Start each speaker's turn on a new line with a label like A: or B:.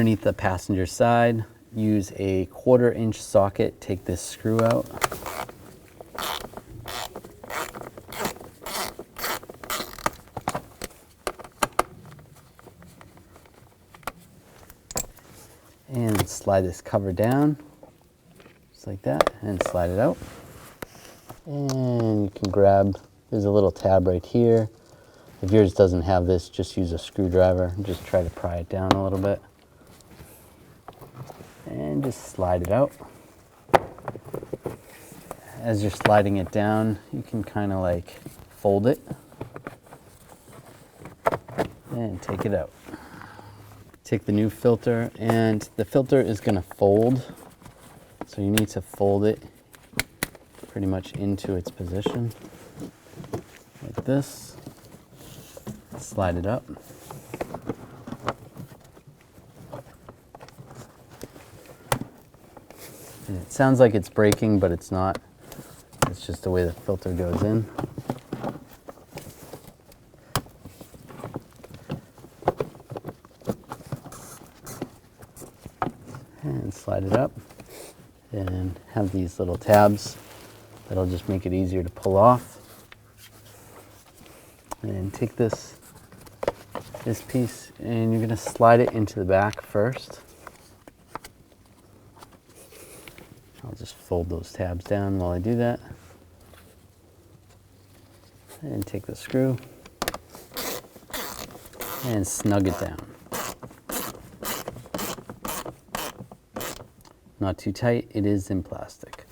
A: underneath the passenger side, use a 1/4 inch socket, take this screw out. And slide this cover down, just like that, and slide it out. And you can grab, there's a little tab right here. If yours doesn't have this, just use a screwdriver and just try to pry it down a little bit. And just slide it out. As you're sliding it down, you can kind of like fold it and take it out. Take the new filter, and the filter is going to fold, so you need to fold it pretty much into its position like this. Slide it up. And it sounds like it's breaking, but it's not. It's just the way the filter goes in. And slide it up, and have these little tabs that'll just make it easier to pull off. And take this piece, and you're going to slide it into the back first. I'll just fold those tabs down while I do that. And take the screw and snug it down. Not too tight, it is in plastic.